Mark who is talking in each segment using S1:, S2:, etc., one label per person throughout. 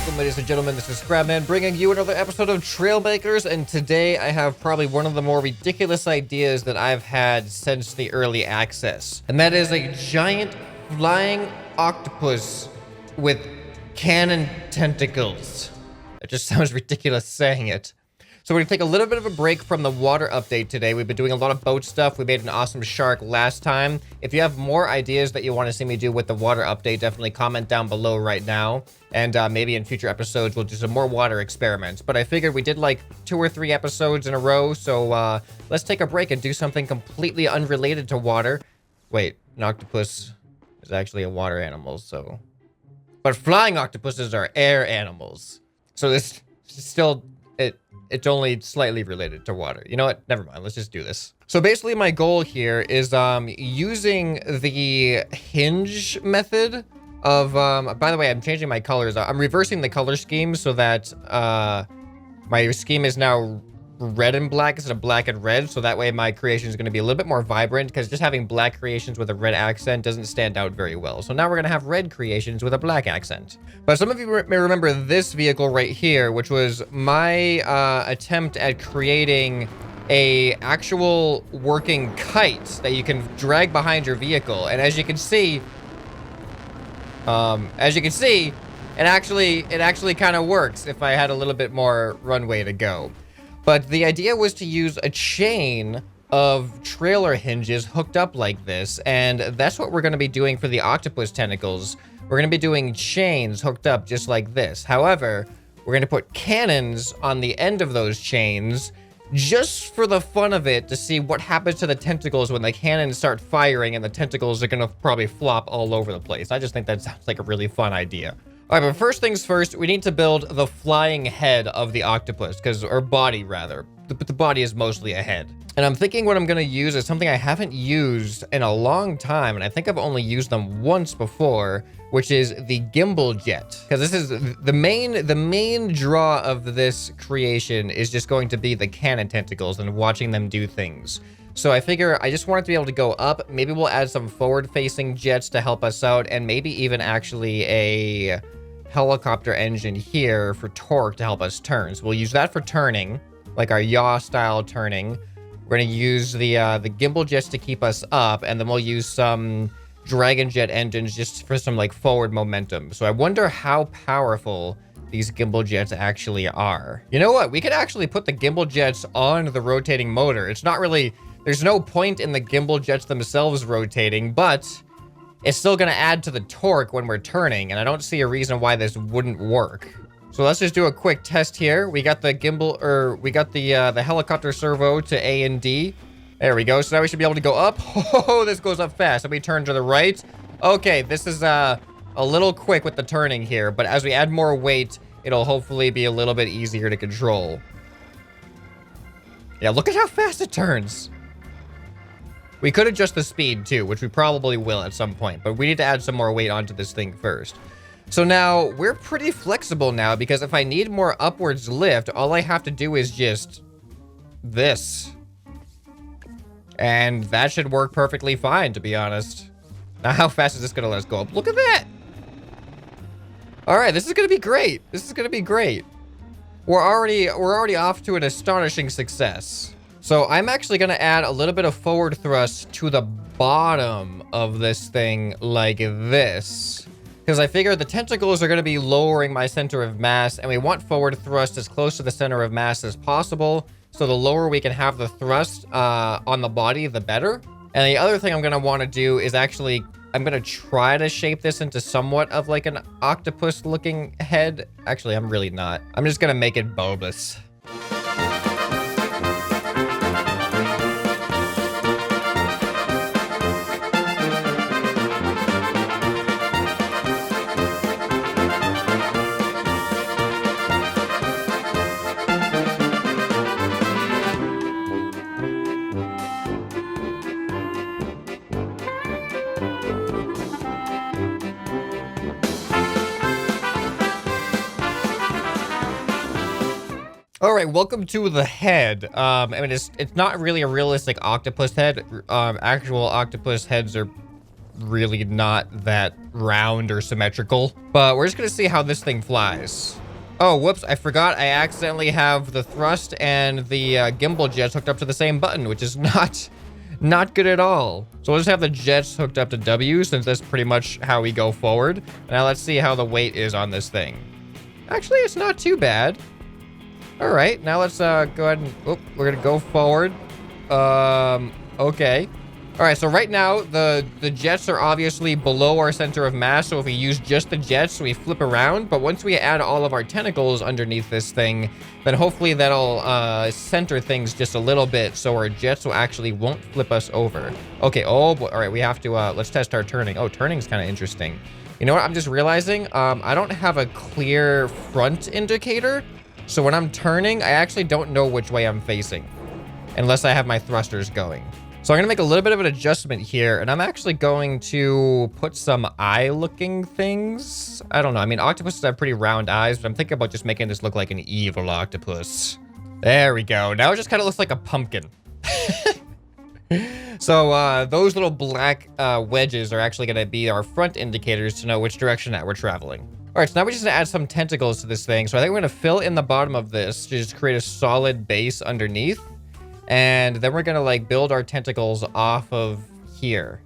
S1: Welcome, ladies and gentlemen, this is ScrapMan bringing you another episode of Trailmakers, and today I have probably one of the more ridiculous ideas that I've had since the early access. And that is a giant flying octopus with cannon tentacles. It just sounds ridiculous saying it. So we're gonna take a little bit of a break from the water update today. We've been doing a lot of boat stuff. We made an awesome shark last time. If you have more ideas that you want to see me do with the water update, definitely comment down below right now. And maybe in future episodes, we'll do some more water experiments. But I figured we did like 2 or 3 episodes in a row. So let's take a break and do something completely unrelated to water. Wait, an octopus is actually a water animal, so... But flying octopuses are air animals. So this is still... It's only slightly related to water. You know what? Never mind. Let's just do this. So basically my goal here is using the hinge method of... by the way, I'm changing my colors. I'm reversing the color scheme so that my scheme is now red and black instead of black and red. So that way my creation is going to be a little bit more vibrant, because just having black creations with a red accent doesn't stand out very well. So now we're going to have red creations with a black accent. But some of you may remember this vehicle right here, which was my attempt at creating a actual working kite that you can drag behind your vehicle. And as you can see, it actually kind of works if I had a little bit more runway to go. But the idea was to use a chain of trailer hinges hooked up like this, and that's what we're going to be doing for the octopus tentacles. We're going to be doing chains hooked up just like this. However, we're going to put cannons on the end of those chains just for the fun of it, to see what happens to the tentacles when the cannons start firing and the tentacles are going to probably flop all over the place. I just think that sounds like a really fun idea. All right, but first things first, we need to build the flying head of the octopus, or body rather. But the body is mostly a head. And I'm thinking what I'm gonna use is something I haven't used in a long time, and I think I've only used them once before, which is the gimbal jet. Because this is the main draw of this creation is just going to be the cannon tentacles and watching them do things. So I figure I just want it to be able to go up. Maybe we'll add some forward-facing jets to help us out, and maybe even actually a helicopter engine here for torque to help us turn. So we'll use that for turning, like our yaw-style turning. We're gonna use the gimbal jets to keep us up, and then we'll use some dragon jet engines just for some like forward momentum. So I wonder how powerful these gimbal jets actually are. You know what? We could actually put the gimbal jets on the rotating motor. It's not really... There's no point in the gimbal jets themselves rotating, but it's still going to add to the torque when we're turning, and I don't see a reason why this wouldn't work. So let's just do a quick test here. We got the gimbal, we got the helicopter servo to A and D. There we go. So now we should be able to go up. Oh, this goes up fast. Let me turn to the right. Okay, this is a little quick with the turning here, but as we add more weight, it'll hopefully be a little bit easier to control. Yeah, look at how fast it turns. We could adjust the speed too, which we probably will at some point, but we need to add some more weight onto this thing first. So now we're pretty flexible now, because if I need more upwards lift, all I have to do is just this. And that should work perfectly fine, to be honest. Now, how fast is this gonna let us go up? Look at that! All right, this is gonna be great. This is gonna be great. We're already off to an astonishing success. So I'm actually going to add a little bit of forward thrust to the bottom of this thing like this, because I figure the tentacles are going to be lowering my center of mass, and we want forward thrust as close to the center of mass as possible. So the lower we can have the thrust on the body, the better. And the other thing I'm going to want to do is actually, I'm going to try to shape this into somewhat of like an octopus looking head. Actually, I'm really not. I'm just going to make it bulbous. All right, welcome to the head. I mean, it's not really a realistic octopus head. Actual octopus heads are really not that round or symmetrical. But we're just gonna see how this thing flies. Oh, whoops, I forgot I accidentally have the thrust and the gimbal jets hooked up to the same button, which is not good at all. So we'll just have the jets hooked up to W, since that's pretty much how we go forward. Now let's see how the weight is on this thing. Actually, it's not too bad. All right, now let's go ahead and, we're gonna go forward. Okay. All right, so right now, the jets are obviously below our center of mass, so if we use just the jets, we flip around, but once we add all of our tentacles underneath this thing, then hopefully that'll center things just a little bit, so our jets will actually won't flip us over. Okay, oh boy, all right, we have to, let's test our turning. Oh, turning's kind of interesting. You know what, I'm just realizing, I don't have a clear front indicator, so when I'm turning, I actually don't know which way I'm facing, unless I have my thrusters going. So I'm gonna make a little bit of an adjustment here, and I'm actually going to put some eye-looking things. I don't know, I mean, octopuses have pretty round eyes, but I'm thinking about just making this look like an evil octopus. There we go. Now it just kind of looks like a pumpkin. So those little black wedges are actually gonna be our front indicators to know which direction that we're traveling. All right, so now we're just gonna add some tentacles to this thing. So I think we're gonna fill in the bottom of this to just create a solid base underneath. And then we're gonna like build our tentacles off of here.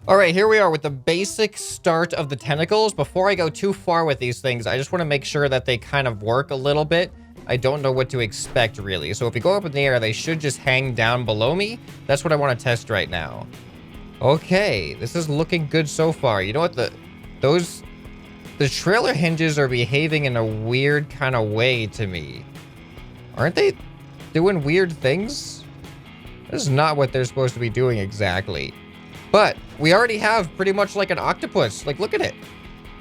S1: All right, here we are with the basic start of the tentacles. Before I go too far with these things, I just want to make sure that they kind of work a little bit. I don't know what to expect really. So if we go up in the air, they should just hang down below me. That's what I want to test right now. Okay, this is looking good so far. You know what, the trailer hinges are behaving in a weird kind of way to me. Aren't they doing weird things? This is not what they're supposed to be doing exactly. But we already have pretty much like an octopus. Like, look at it.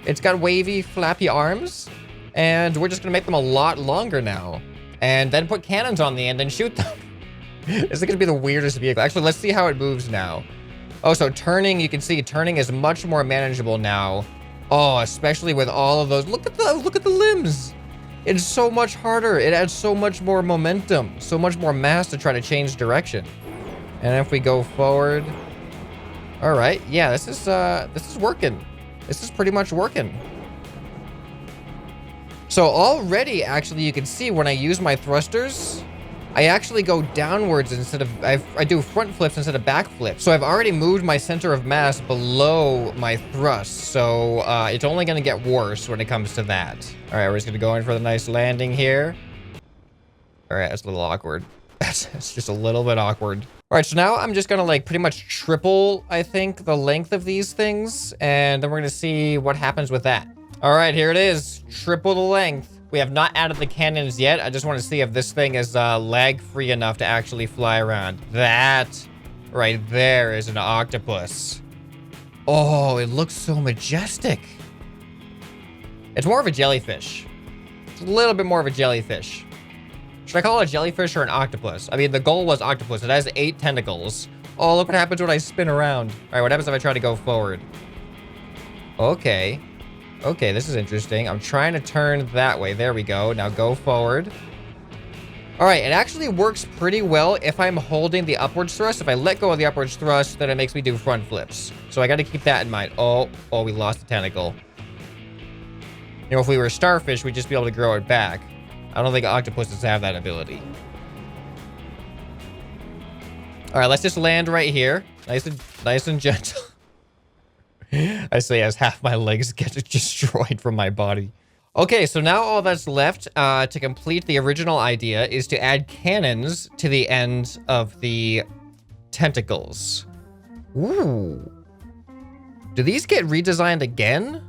S1: It's got wavy, flappy arms. And we're just gonna make them a lot longer now. And then put cannons on the end and shoot them. This is gonna be the weirdest vehicle. Actually, let's see how it moves now. Oh, so turning, you can see turning is much more manageable now. Oh, especially with all of those. Look at the limbs. It's so much harder. It adds so much more momentum, so much more mass to try to change direction. And if we go forward, all right, yeah, this is working. This is pretty much working. So already, actually, you can see when I use my thrusters, I actually go downwards instead of, I do front flips instead of back flips. So I've already moved my center of mass below my thrust. So it's only gonna get worse when it comes to that. All right, we're just gonna go in for the nice landing here. All right, that's a little awkward. That's just a little bit awkward. All right, so now I'm just gonna like pretty much triple, I think, the length of these things. And then we're gonna see what happens with that. All right, here it is, triple the length. We have not added the cannons yet. I just want to see if this thing is lag-free enough to actually fly around. That right there is an octopus. Oh, it looks so majestic. It's more of a jellyfish. It's a little bit more of a jellyfish. Should I call it a jellyfish or an octopus? I mean, the goal was octopus. It has 8 tentacles. Oh, look what happens when I spin around. All right, what happens if I try to go forward? Okay. Okay, this is interesting. I'm trying to turn that way. There we go. Now go forward. All right, it actually works pretty well if I'm holding the upwards thrust. If I let go of the upwards thrust, then it makes me do front flips. So I got to keep that in mind. Oh, we lost a tentacle. You know, if we were starfish, we'd just be able to grow it back. I don't think octopuses have that ability. All right, let's just land right here. Nice and gentle. I say as half my legs get destroyed from my body. Okay, so now all that's left to complete the original idea is to add cannons to the end of the tentacles. Ooh. Do these get redesigned again?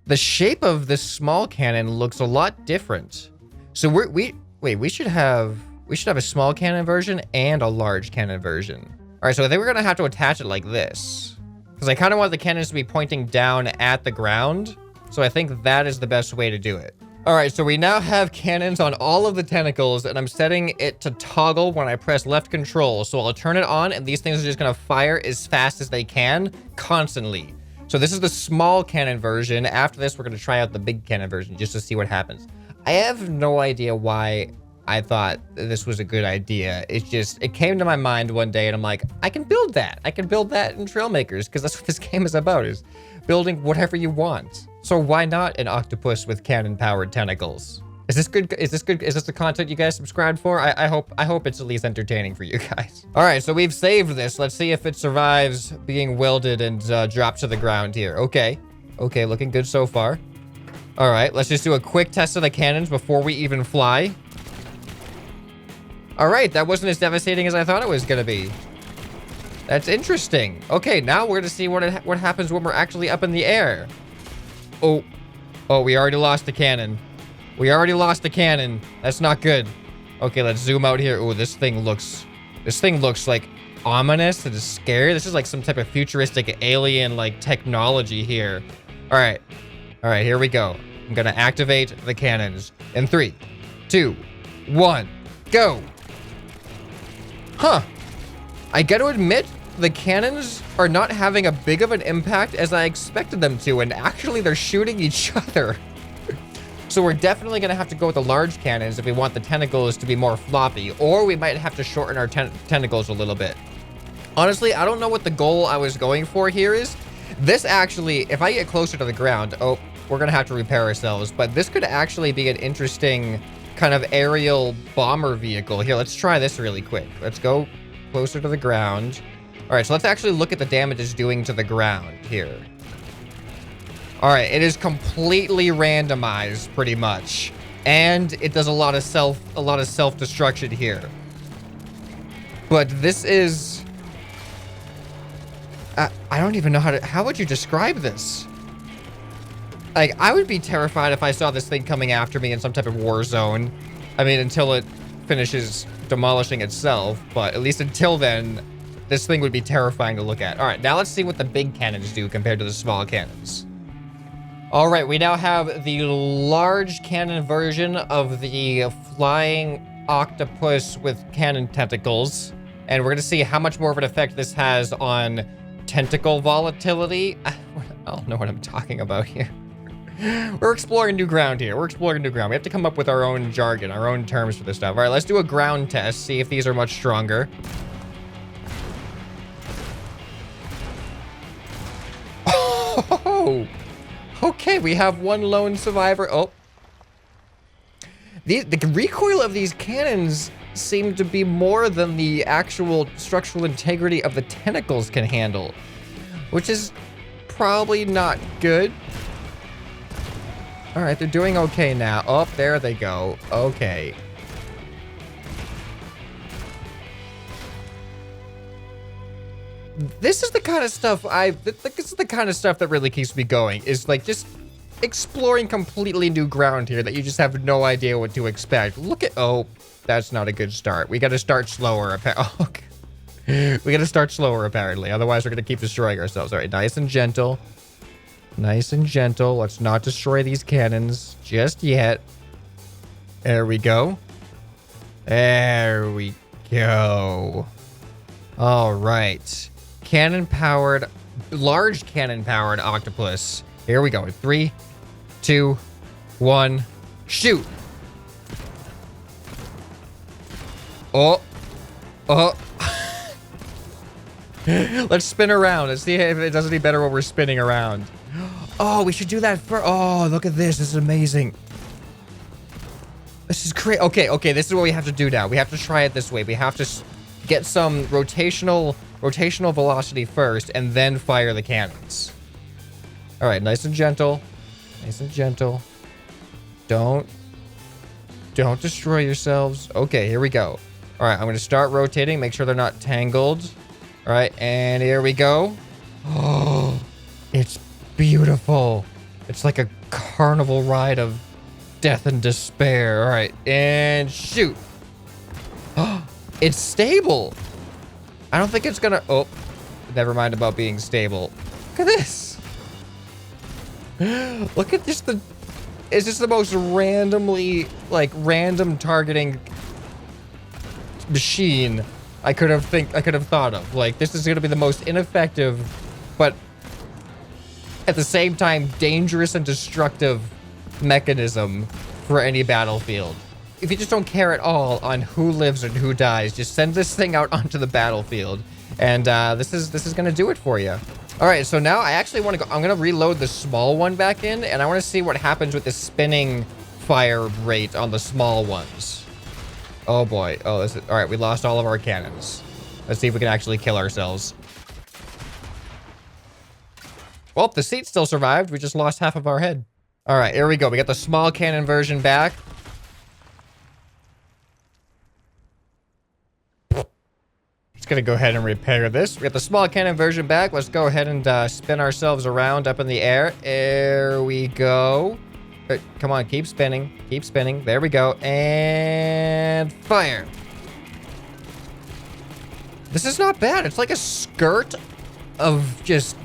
S1: The shape of this small cannon looks a lot different. So we should have a small cannon version and a large cannon version. All right, so I think we're gonna have to attach it like this. Because I kind of want the cannons to be pointing down at the ground. So I think that is the best way to do it. All right, so we now have cannons on all of the tentacles, and I'm setting it to toggle when I press left control. So I'll turn it on, and these things are just gonna fire as fast as they can, constantly. So this is the small cannon version. After this, we're gonna try out the big cannon version just to see what happens. I have no idea why I thought this was a good idea. It came to my mind one day and I'm like, I can build that. I can build that in Trailmakers because that's what this game is about, is building whatever you want. So why not an octopus with cannon-powered tentacles? Is this good? Is this good? Is this the content you guys subscribed for? I hope it's at least entertaining for you guys. All right, so we've saved this. Let's see if it survives being welded and dropped to the ground here. Okay, looking good so far. All right, let's just do a quick test of the cannons before we even fly. All right, that wasn't as devastating as I thought it was gonna be. That's interesting. Okay, now we're gonna see what happens when we're actually up in the air. Oh, we already lost the cannon. We already lost the cannon. That's not good. Okay, let's zoom out here. Oh, this thing looks like ominous and scary. This is like some type of futuristic alien like technology here. All right, here we go. I'm gonna activate the cannons in 3, 2, 1, go. Huh. I gotta admit, the cannons are not having a big of an impact as I expected them to, and actually they're shooting each other. So we're definitely gonna have to go with the large cannons if we want the tentacles to be more floppy, or we might have to shorten our tentacles a little bit. Honestly, I don't know what the goal I was going for here is. This actually, if I get closer to the ground, oh, we're gonna have to repair ourselves, but this could actually be an interesting kind of aerial bomber vehicle. Here, let's try this really quick. Let's go closer to the ground. All right, so let's actually look at the damage it's doing to the ground here. All right, it is completely randomized pretty much. And it does a lot of self-destruction here. But this is, I don't even know how would you describe this? Like, I would be terrified if I saw this thing coming after me in some type of war zone. I mean, until it finishes demolishing itself, but at least until then, this thing would be terrifying to look at. All right, now let's see what the big cannons do compared to the small cannons. All right, we now have the large cannon version of the flying octopus with cannon tentacles. And we're gonna see how much more of an effect this has on tentacle volatility. I don't know what I'm talking about here. We're exploring new ground here. We have to come up with our own jargon, our own terms for this stuff. All right, let's do a ground test, see if these are much stronger. Oh, okay, we have one lone survivor. Oh. The recoil of these cannons seem to be more than the actual structural integrity of the tentacles can handle, which is probably not good. All right, they're doing okay now. Oh, there they go. Okay. This is the kind of stuff this is the kind of stuff that really keeps me going, is like just exploring completely new ground here that you just have no idea what to expect. Look at, oh, that's not a good start. We got to start slower. We got to start slower apparently. Otherwise we're going to keep destroying ourselves. All right, nice and gentle. Nice and gentle. Let's not destroy these cannons just yet. There we go. There we go. All right. Large cannon-powered octopus. Here we go. 3, 2, 1, shoot. Oh. Let's spin around. Let's see if it does any better when we're spinning around. Oh, we should do that for, oh, look at this. This is amazing. This is great. Okay, this is what we have to do now. We have to try it this way. We have to get some rotational velocity first and then fire the cannons. All right, nice and gentle. Nice and gentle. Don't destroy yourselves. Okay, here we go. All right, I'm going to start rotating. Make sure they're not tangled. All right, and here we go. Oh, it's beautiful. It's like a carnival ride of death and despair. All right, and shoot. Oh, it's stable. I don't think it's gonna, oh, never mind about being stable. Look at this. Look at just it's just the most randomly, like, random targeting machine I could have thought of. Like, this is gonna be the most ineffective, but at the same time dangerous and destructive mechanism for any battlefield. if you just don't care at all on who lives and who dies, just send this thing out onto the battlefield. And this is gonna do it for you. All right, so now I actually want to go. I'm gonna reload the small one back in, and I want to see what happens with the spinning fire rate on the small ones. Oh boy. Oh, this is all right. We lost all of our cannons. Let's see if we can actually kill ourselves. Well, the seat still survived. We just lost half of our head. All right, here we go. We got the small cannon version back. Gonna go ahead and repair this. We got the small cannon version back. Let's go ahead and spin ourselves around up in the air. There we go. Come on, keep spinning. Keep spinning. There we go. And fire. This is not bad. It's like a skirt of just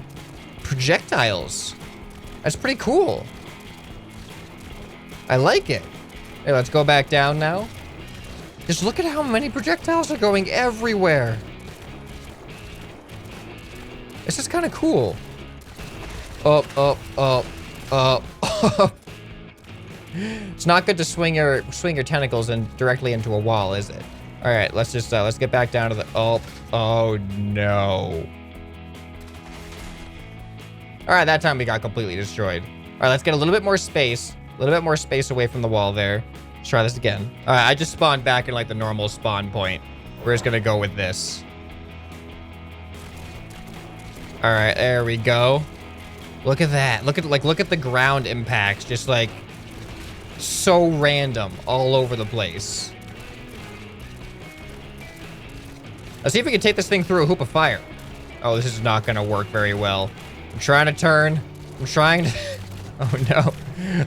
S1: projectiles. That's pretty cool. I like it. Hey, let's go back down now. Just look at how many projectiles are going everywhere. This is kind of cool. Up, up, up, up, up. It's not good to swing your tentacles directly into a wall, is it? All right, let's get back down to the oh no. All right, that time we got completely destroyed. All right, let's get a little bit more space away from the wall there. Let's try this again. All right, I just spawned back in like the normal spawn point. We're just gonna go with this. All right, there we go. Look at that. Look at the ground impacts, just like so random all over the place. Let's see if we can take this thing through a hoop of fire. Oh, this is not gonna work very well. I'm trying to turn. I'm trying to. Oh no.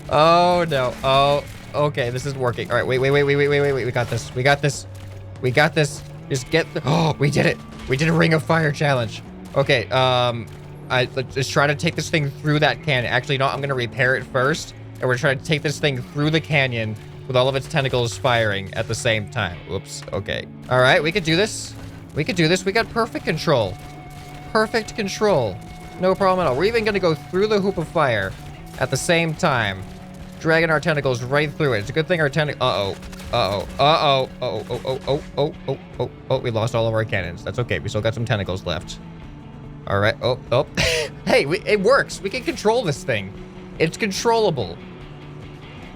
S1: Oh no. Oh. Okay, this is working. All right, wait. We got this. We got this. We got this. Just get the. Oh, we did it. We did a ring of fire challenge. Okay, let's just try to take this thing through that canyon. Actually, no, I'm gonna repair it first, and we're trying to take this thing through the canyon with all of its tentacles firing at the same time. Whoops. Okay. All right, we could do this. We could do this. We got perfect control. Perfect control. No problem at all. We're even gonna go through the hoop of fire at the same time, dragging our tentacles right through it. It's a good thing our tentacles. Oh, we lost all of our cannons. That's okay. We still got some tentacles left. All right. Oh. Hey, it works. We can control this thing. It's controllable.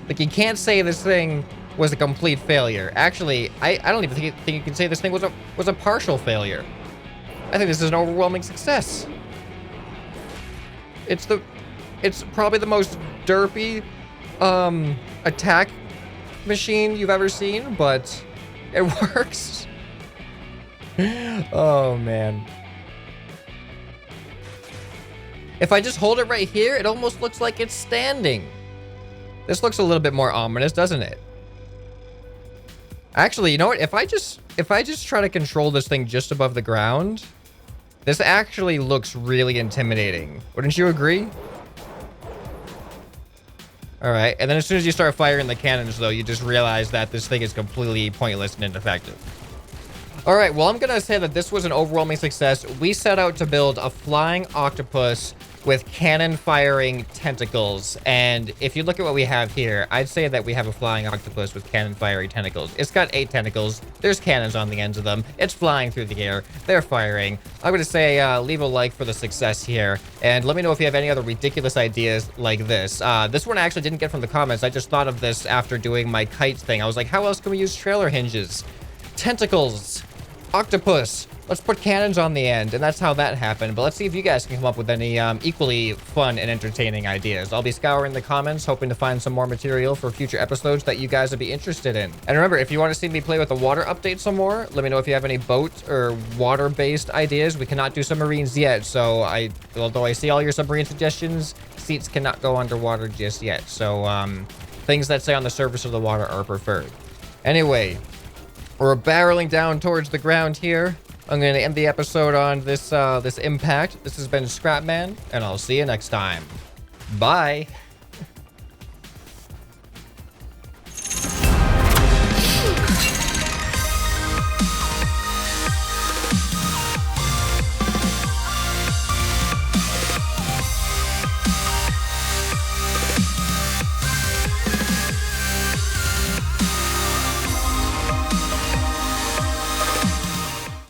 S1: Like, you can't say this thing was a complete failure. Actually, I don't even think you can say this thing was a partial failure. I think this is an overwhelming success. It's probably the most derpy attack machine you've ever seen, but it works. Oh man. If I just hold it right here, it almost looks like it's standing. This looks a little bit more ominous, doesn't it? Actually, you know what? If I just try to control this thing just above the ground, this actually looks really intimidating. Wouldn't you agree? All right, and then as soon as you start firing the cannons, though, you just realize that this thing is completely pointless and ineffective. All right, well, I'm gonna say that this was an overwhelming success. We set out to build a flying octopus with cannon firing tentacles. And if you look at what we have here, I'd say that we have a flying octopus with cannon firing tentacles. It's got 8 tentacles. There's cannons on the ends of them. It's flying through the air. They're firing. I'm going to say leave a like for the success here. And let me know if you have any other ridiculous ideas like this. This one I actually didn't get from the comments. I just thought of this after doing my kite thing. I was like, how else can we use trailer hinges? Tentacles. Octopus. Let's put cannons on the end, and that's how that happened. But let's see if you guys can come up with any equally fun and entertaining ideas. I'll be scouring the comments, hoping to find some more material for future episodes that you guys would be interested in. And remember, if you want to see me play with the water update some more, let me know if you have any boat or water-based ideas. We cannot do submarines yet, so although I see all your submarine suggestions, seats cannot go underwater just yet. So things that stay on the surface of the water are preferred. Anyway, we're barreling down towards the ground here. I'm going to end the episode on this impact. This has been ScrapMan, and I'll see you next time. Bye.